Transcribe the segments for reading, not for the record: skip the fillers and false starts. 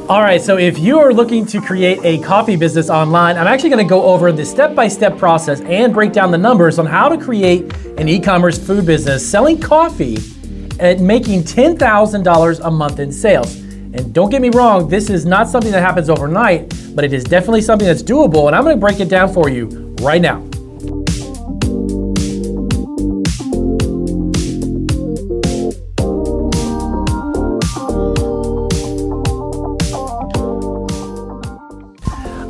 All right, so if you are looking to create a coffee business online, I'm actually going to go over the step-by-step process and break down the numbers on how to create an e-commerce food business selling coffee and making $10,000 a month in sales. And don't get me wrong, this is not something that happens overnight, but it is definitely something that's doable, and I'm going to break it down for you right now.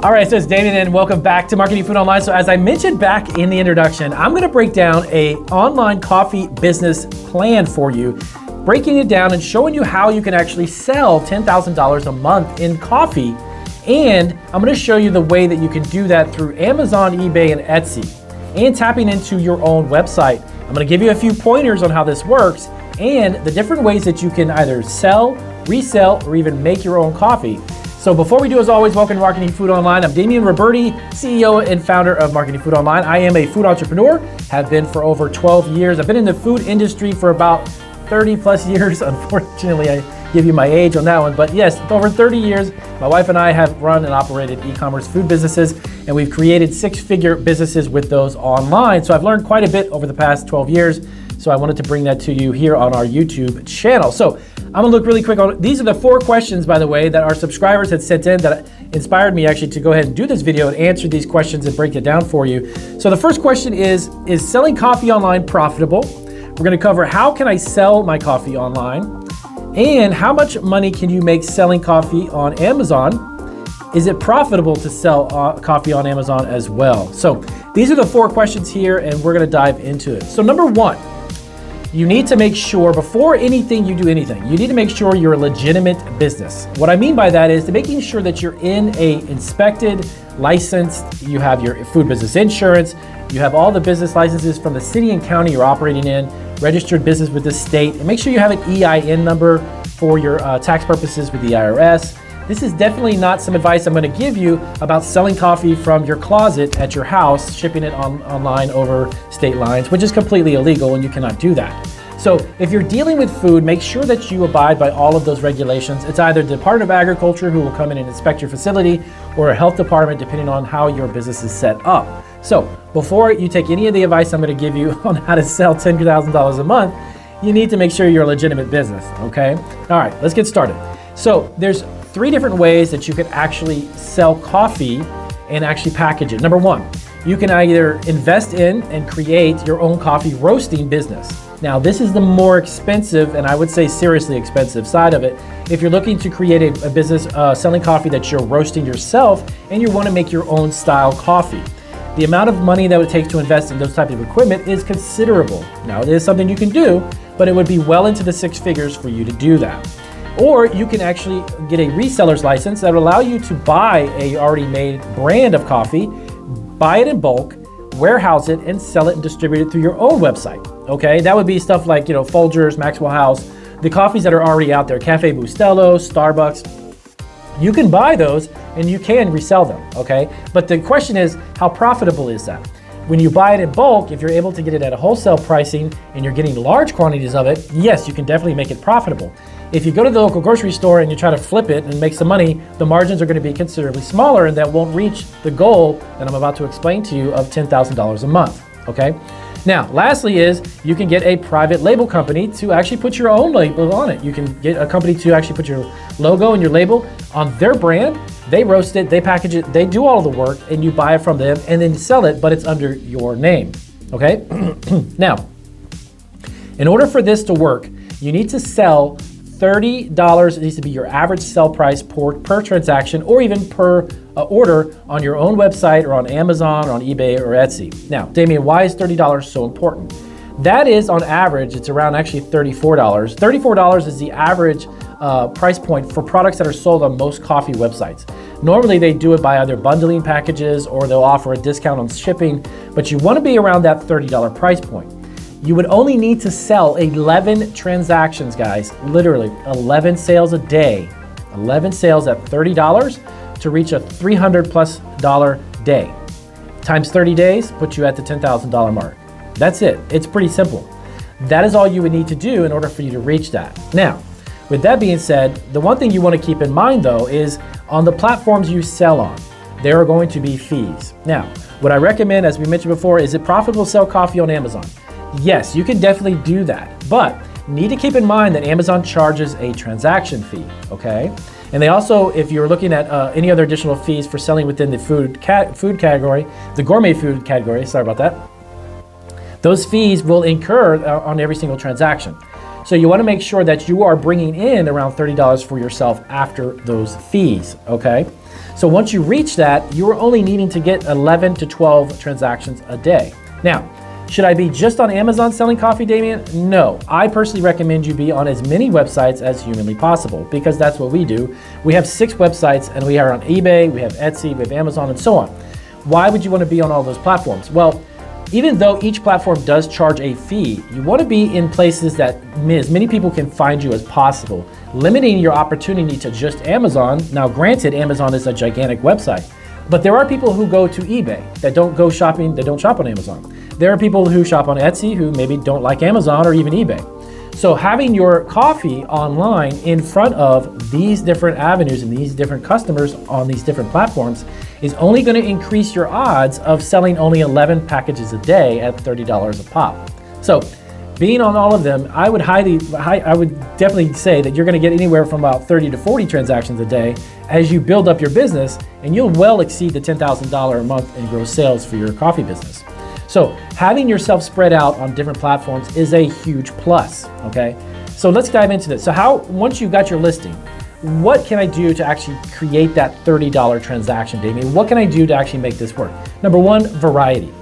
All right, so it's Damien and welcome back to Marketing Food Online. So as I mentioned back in the introduction, I'm gonna break down a online coffee business plan for you, breaking it down and showing you how you can actually sell $10,000 a month in coffee. And I'm gonna show you the way that you can do that through Amazon, eBay, and Etsy, and tapping into your own website. I'm gonna give you a few pointers on how this works and the different ways that you can either sell, resell, or even make your own coffee. So before we do, as always, welcome to Marketing Food Online. I'm Damien Roberti, CEO and founder of Marketing Food Online. I am a food entrepreneur, have been for over 12 years. I've been in the food industry for about 30 plus years. Unfortunately, I give you my age on that one. But yes, over 30 years, my wife and I have run and operated e-commerce food businesses, and we've created six-figure businesses with those online. So I've learned quite a bit over the past 12 years. So I wanted to bring that to you here on our YouTube channel. So I'm gonna look really quick on, these are the 4 questions, by the way, that our subscribers had sent in that inspired me actually to go ahead and do this video and answer these questions and break it down for you. So the first question is selling coffee online profitable? We're gonna cover how can I sell my coffee online? And how much money can you make selling coffee on Amazon? Is it profitable to sell coffee on Amazon as well? So these are the 4 questions here, and we're gonna dive into it. So number 1, you need to make sure before anything you do anything, you need to make sure you're a legitimate business. What I mean by that is making sure that you're in a inspected, licensed, you have your food business insurance, you have all the business licenses from the city and county you're operating in, registered business with the state, and make sure you have an EIN number for your tax purposes with the IRS. This is definitely not some advice I'm going to give you about selling coffee from your closet at your house, shipping it online over state lines, which is completely illegal and you cannot do that. So if you're dealing with food, make sure that you abide by all of those regulations. It's either the Department of Agriculture who will come in and inspect your facility, or a health department, depending on how your business is set up. So before you take any of the advice I'm going to give you on how to sell $10,000 a month, you need to make sure you're a legitimate business, okay? All right, let's get started. So there's 3 different ways that you can actually sell coffee and actually package it. Number 1, you can either invest in and create your own coffee roasting business. Now, this is the more expensive, and I would say seriously expensive side of it. If you're looking to create a business selling coffee that you're roasting yourself and you want to make your own style coffee, the amount of money that it takes to invest in those types of equipment is considerable. Now, it is something you can do, but it would be well into the 6 figures for you to do that. Or you can actually get a reseller's license that will allow you to buy a already made brand of coffee, buy it in bulk, warehouse it, and sell it and distribute it through your own website. Okay, that would be stuff like, Folgers, Maxwell House, the coffees that are already out there, Cafe Bustelo, Starbucks. You can buy those and you can resell them, okay? But the question is, how profitable is that? When you buy it in bulk, if you're able to get it at a wholesale pricing and you're getting large quantities of it, yes, you can definitely make it profitable. If you go to the local grocery store and you try to flip it and make some money, the margins are going to be considerably smaller, and that won't reach the goal that I'm about to explain to you of $10,000 a month, okay? Now, lastly is you can get a private label company to actually put your own label on it. You can get a company to actually put your logo and your label on their brand. They roast it, they package it, they do all the work, and you buy it from them and then sell it, but it's under your name, okay? Now, in order for this to work, you need to sell $30. It needs to be your average sell price per transaction, or even per order on your own website or on Amazon or on eBay or Etsy. Now, Damien, why is $30 so important? That is, on average, it's around actually $34. $34 is the average price point for products that are sold on most coffee websites. Normally, they do it by either bundling packages or they'll offer a discount on shipping, but you want to be around that $30 price point. You would only need to sell 11 transactions, guys, literally 11 sales a day, 11 sales at $30 to reach a $300+ day. Times 30 days puts you at the $10,000 mark. That's it. It's pretty simple. That is all you would need to do in order for you to reach that. Now, With that being said, the one thing you want to keep in mind though is on the platforms you sell on, there are going to be fees. Now, what I recommend, as we mentioned before, is it profitable to sell coffee on Amazon? Yes, you can definitely do that, but need to keep in mind that Amazon charges a transaction fee, okay? And they also, if you're looking at any other additional fees for selling within the food category, the gourmet food category, sorry about that, those fees will incur on every single transaction. So you want to make sure that you are bringing in around $30 for yourself after those fees, okay? So once you reach that, you're only needing to get 11 to 12 transactions a day. Now, should I be just on Amazon selling coffee, Damien? No, I personally recommend you be on as many websites as humanly possible because that's what we do. We have 6 websites and we are on eBay, we have Etsy, we have Amazon and so on. Why would you want to be on all those platforms? Well, even though each platform does charge a fee, you want to be in places that as many people can find you as possible, limiting your opportunity to just Amazon. Now, granted, Amazon is a gigantic website, but there are people who go to eBay that don't go shopping, that don't shop on Amazon. There are people who shop on Etsy who maybe don't like Amazon or even eBay. So having your coffee online in front of these different avenues and these different customers on these different platforms is only going to increase your odds of selling only 11 packages a day at $30 a pop. So being on all of them, I would definitely say that you're going to get anywhere from about 30 to 40 transactions a day as you build up your business, and you'll well exceed the $10,000 a month in gross sales for your coffee business. So having yourself spread out on different platforms is a huge plus, okay? So let's dive into this. So once you got your listing, what can I do to actually create that $30 transaction, Damien? What can I do to actually make this work? Number one, variety.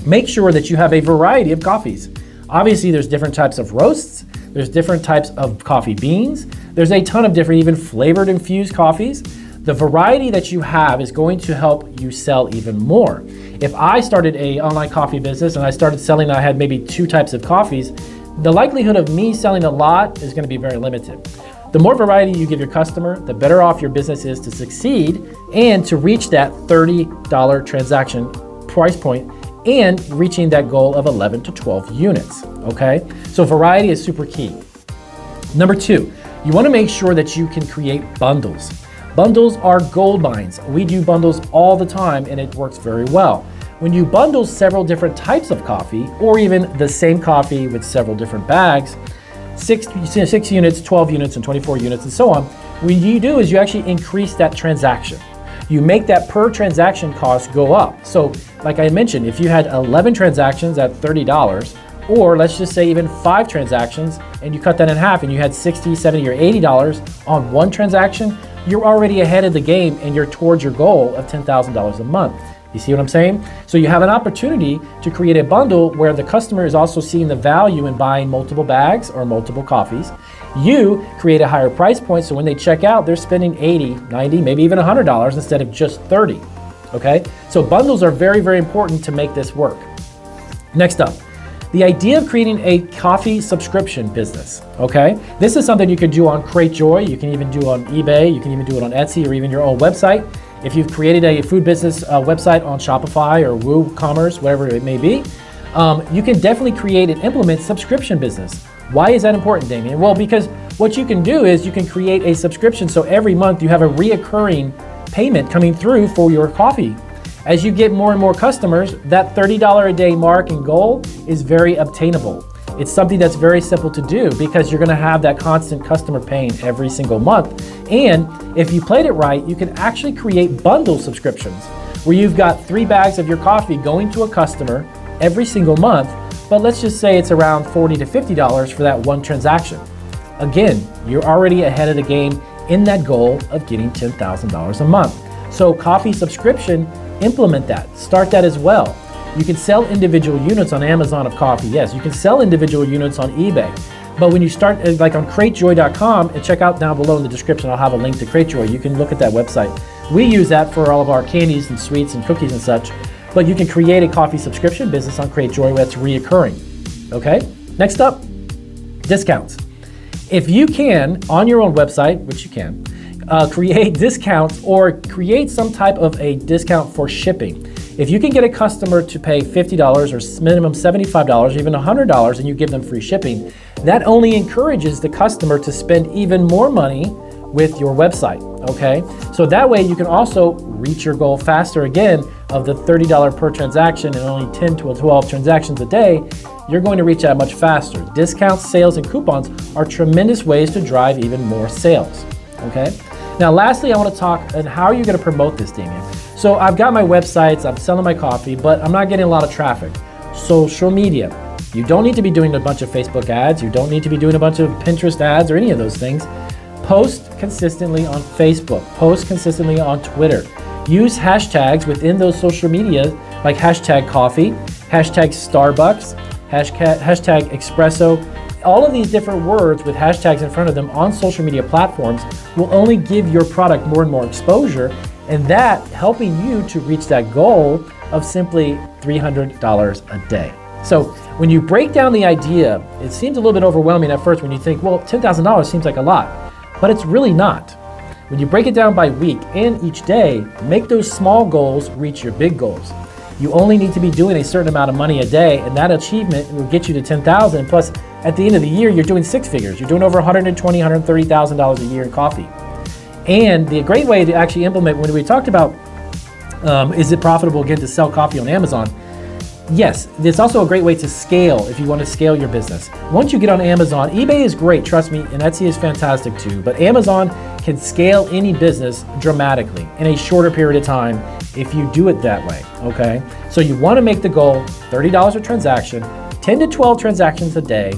Make sure that you have a variety of coffees. Obviously, there's different types of roasts. There's different types of coffee beans. There's a ton of different, even flavored infused coffees. The variety that you have is going to help you sell even more. If I started an online coffee business and I started selling, I had maybe 2 types of coffees, the likelihood of me selling a lot is going to be very limited. The more variety you give your customer, the better off your business is to succeed and to reach that $30 transaction price point and reaching that goal of 11 to 12 units, okay? So variety is super key. Number 2, you want to make sure that you can create bundles. Bundles are gold mines. We do bundles all the time and it works very well. When you bundle several different types of coffee or even the same coffee with several different bags, 6 units, 12 units, and 24 units and so on, what you do is you actually increase that transaction. You make that per transaction cost go up. So like I mentioned, if you had 11 transactions at $30, or let's just say even 5 transactions and you cut that in half and you had $60, $70, or $80 on one transaction, you're already ahead of the game and you're towards your goal of $10,000 a month. You see what I'm saying? So you have an opportunity to create a bundle where the customer is also seeing the value in buying multiple bags or multiple coffees. You create a higher price point, so when they check out, they're spending $80, $90, maybe even $100 instead of just $30, okay? So bundles are very, very important to make this work. Next up, the idea of creating a coffee subscription business, okay? This is something you can do on CrateJoy, you can even do on eBay, you can even do it on Etsy or even your own website. If you've created a food business website on Shopify or WooCommerce, whatever it may be, you can definitely create and implement subscription business. Why is that important, Damien? Well, because what you can do is you can create a subscription so every month you have a reoccurring payment coming through for your coffee. As you get more and more customers, that $30 a day mark and goal is very obtainable. It's something that's very simple to do because you're gonna have that constant customer paying every single month. And if you played it right, you can actually create bundle subscriptions where you've got 3 bags of your coffee going to a customer every single month, but let's just say it's around $40 to $50 for that one transaction. Again, you're already ahead of the game in that goal of getting $10,000 a month. So coffee subscription, implement that, start that as well. You can sell individual units on Amazon of coffee. Yes, you can sell individual units on eBay. But when you start, like on CrateJoy.com, and check out down below in the description, I'll have a link to CrateJoy. You can look at that website. We use that for all of our candies and sweets and cookies and such. But you can create a coffee subscription business on CrateJoy that's reoccurring. Okay? Next up, discounts. If you can, on your own website, which you can, create discounts or create some type of a discount for shipping. If you can get a customer to pay $50 or minimum $75, even $100, and you give them free shipping, that only encourages the customer to spend even more money with your website, okay? So that way you can also reach your goal faster again of the $30 per transaction and only 10 to 12 transactions a day. You're going to reach that much faster. Discounts, sales, and coupons are tremendous ways to drive even more sales, okay? Now, lastly, I want to talk on how you're going to promote this, Damien. So I've got my websites, I'm selling my coffee, but I'm not getting a lot of traffic. Social media. You don't need to be doing a bunch of Facebook ads. You don't need to be doing a bunch of Pinterest ads or any of those things. Post consistently on Facebook. Post consistently on Twitter. Use hashtags within those social media like hashtag coffee, hashtag Starbucks, hashtag espresso. All of these different words with hashtags in front of them on social media platforms will only give your product more and more exposure, and that helping you to reach that goal of simply $300 a day. So when you break down the idea, it seems a little bit overwhelming at first when you think, well, $10,000 seems like a lot, but it's really not. When you break it down by week and each day, make those small goals reach your big goals. You only need to be doing a certain amount of money a day, and that achievement will get you to $10,000. Plus, at the end of the year, you're doing six figures. You're doing over $120,000, $130,000 a year in coffee. And the great way to actually implement, when we talked about, is it profitable again to sell coffee on Amazon? Yes, it's also a great way to scale if you want to scale your business. Once you get on Amazon, eBay is great, trust me, and Etsy is fantastic too, but Amazon can scale any business dramatically in a shorter period of time if you do it that way, okay? So you want to make the goal $30 a transaction, 10 to 12 transactions a day.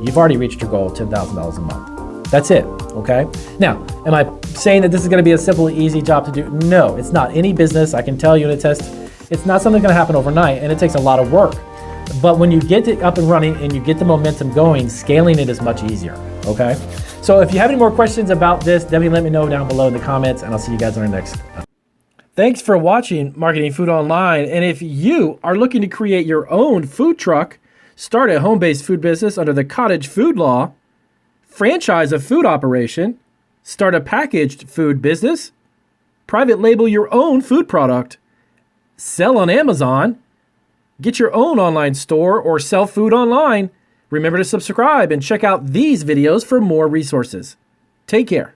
You've already reached your goal of $10,000 a month. That's it, okay? Now, am I saying that this is going to be a simple, easy job to do? No, it's not. Any business, I can tell you in a test, it's not something that's going to happen overnight, and it takes a lot of work. But when you get it up and running and you get the momentum going, scaling it is much easier, okay? So if you have any more questions about this, definitely let me know down below in the comments, and I'll see you guys on our next. Thanks for watching Marketing Food Online. And if you are looking to create your own food truck, start a home-based food business under the Cottage Food Law, franchise a food operation, start a packaged food business, private label your own food product, sell on Amazon, get your own online store, or sell food online, remember to subscribe and check out these videos for more resources. Take care.